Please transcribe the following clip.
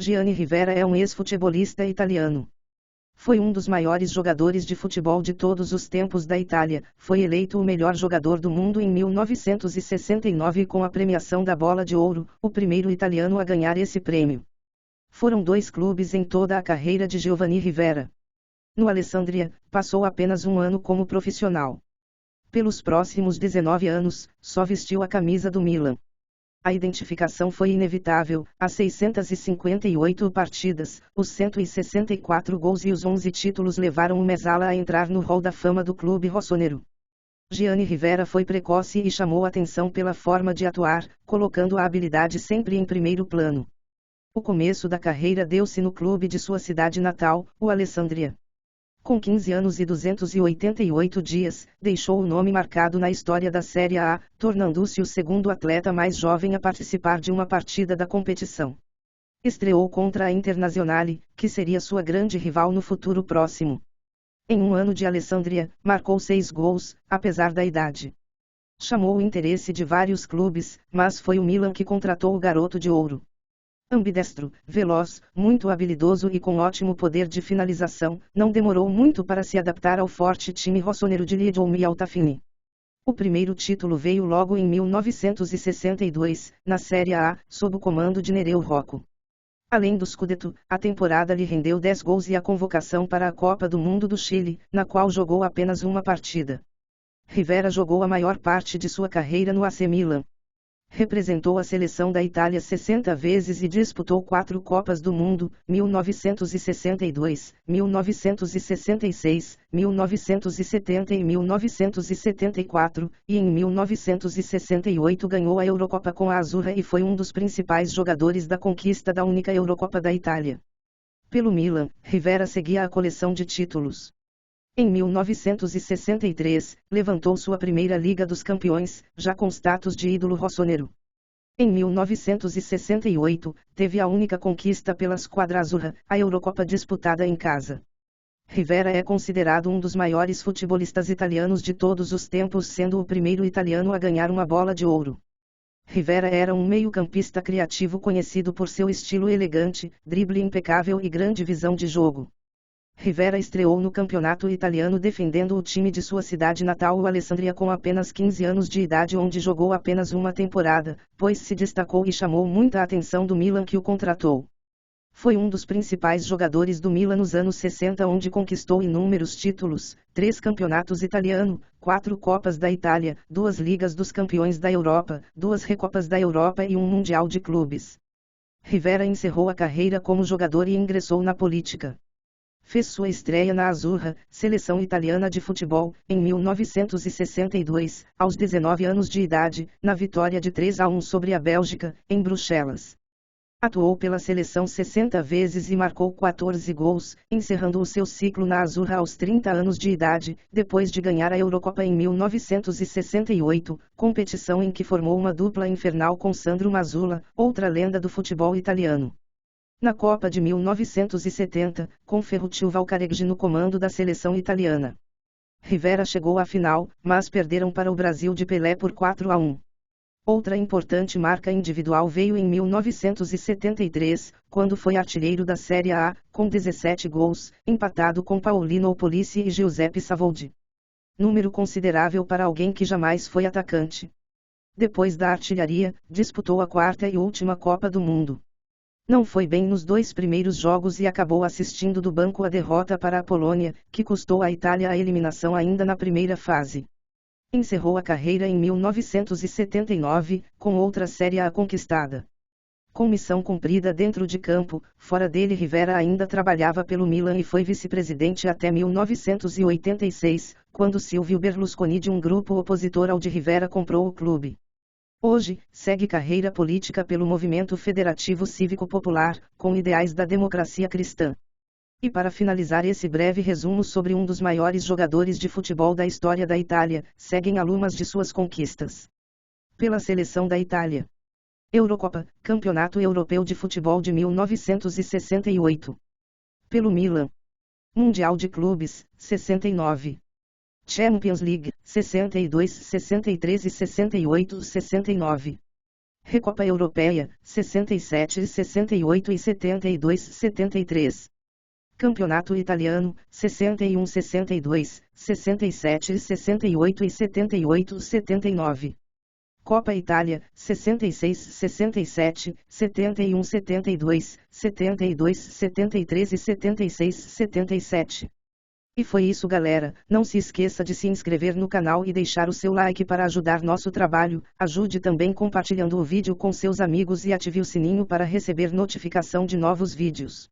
Gianni Rivera é um ex-futebolista italiano. Foi um dos maiores jogadores de futebol de todos os tempos da Itália, foi eleito o melhor jogador do mundo em 1969 com a premiação da Bola de Ouro, o primeiro italiano a ganhar esse prêmio. Foram 2 clubes em toda a carreira de Giovanni Rivera. No Alessandria, passou apenas um ano como profissional. Pelos próximos 19 anos, só vestiu a camisa do Milan. A identificação foi inevitável, as 658 partidas, os 164 gols e os 11 títulos levaram o Mezzala a entrar no hall da fama do clube rossonero. Gianni Rivera foi precoce e chamou atenção pela forma de atuar, colocando a habilidade sempre em primeiro plano. O começo da carreira deu-se no clube de sua cidade natal, o Alessandria. Com 15 anos e 288 dias, deixou o nome marcado na história da Série A, tornando-se o segundo atleta mais jovem a participar de uma partida da competição. Estreou contra a Internazionale, que seria sua grande rival no futuro próximo. Em um ano de Alessandria, marcou 6 gols, apesar da idade. Chamou o interesse de vários clubes, mas foi o Milan que contratou o garoto de ouro. Ambidestro, veloz, muito habilidoso e com ótimo poder de finalização, não demorou muito para se adaptar ao forte time rossonero de Liedholm e Altafini. O primeiro título veio logo em 1962, na Série A, sob o comando de Nereu Rocco. Além do Scudetto, a temporada lhe rendeu 10 gols e a convocação para a Copa do Mundo do Chile, na qual jogou apenas uma partida. Rivera jogou a maior parte de sua carreira no AC Milan. Representou a seleção da Itália 60 vezes e disputou 4 Copas do Mundo, 1962, 1966, 1970 e 1974, e em 1968 ganhou a Eurocopa com a Azzurra e foi um dos principais jogadores da conquista da única Eurocopa da Itália. Pelo Milan, Rivera seguia a coleção de títulos. Em 1963, levantou sua primeira Liga dos Campeões, já com status de ídolo rossonero. Em 1968, teve a única conquista pela Squadra Azzurra, a Eurocopa disputada em casa. Rivera é considerado um dos maiores futebolistas italianos de todos os tempos, sendo o primeiro italiano a ganhar uma bola de ouro. Rivera era um meio-campista criativo conhecido por seu estilo elegante, drible impecável e grande visão de jogo. Rivera estreou no campeonato italiano defendendo o time de sua cidade natal, o Alessandria, com apenas 15 anos de idade, onde jogou apenas uma temporada, pois se destacou e chamou muita atenção do Milan que o contratou. Foi um dos principais jogadores do Milan nos anos 60, onde conquistou inúmeros títulos, 3 campeonatos italianos, 4 Copas da Itália, 2 Ligas dos Campeões da Europa, 2 Recopas da Europa e um Mundial de Clubes. Rivera encerrou a carreira como jogador e ingressou na política. Fez sua estreia na Azzurra, seleção italiana de futebol, em 1962, aos 19 anos de idade, na vitória de 3-1 sobre a Bélgica, em Bruxelas. Atuou pela seleção 60 vezes e marcou 14 gols, encerrando o seu ciclo na Azzurra aos 30 anos de idade, depois de ganhar a Eurocopa em 1968, competição em que formou uma dupla infernal com Sandro Mazzola, outra lenda do futebol italiano. Na Copa de 1970, com Ferruccio Valcareggi no comando da seleção italiana. Rivera chegou à final, mas perderam para o Brasil de Pelé por 4-1. Outra importante marca individual veio em 1973, quando foi artilheiro da Série A, com 17 gols, empatado com Paolino Polici e Giuseppe Savoldi. Número considerável para alguém que jamais foi atacante. Depois da artilharia, disputou a 4ª e última Copa do Mundo. Não foi bem nos 2 primeiros jogos e acabou assistindo do banco a derrota para a Polônia, que custou à Itália a eliminação ainda na primeira fase. Encerrou a carreira em 1979, com outra Série A conquistada. Com missão cumprida dentro de campo, fora dele Rivera ainda trabalhava pelo Milan e foi vice-presidente até 1986, quando Silvio Berlusconi, de um grupo opositor ao de Rivera, comprou o clube. Hoje, segue carreira política pelo Movimento Federativo Cívico Popular, com ideais da democracia cristã. E para finalizar esse breve resumo sobre um dos maiores jogadores de futebol da história da Itália, seguem algumas de suas conquistas. Pela seleção da Itália. Eurocopa, Campeonato Europeu de Futebol de 1968. Pelo Milan. Mundial de Clubes, 69. Champions League, 62, 63 e 68, 69. Recopa Europeia, 67, 68 e 72, 73. Campeonato Italiano, 61, 62, 67, 68 e 78, 79. Copa Itália, 66, 67, 71, 72, 72, 73 e 76, 77. E foi isso, galera. Não se esqueça de se inscrever no canal e deixar o seu like para ajudar nosso trabalho. Ajude também compartilhando o vídeo com seus amigos e ative o sininho para receber notificação de novos vídeos.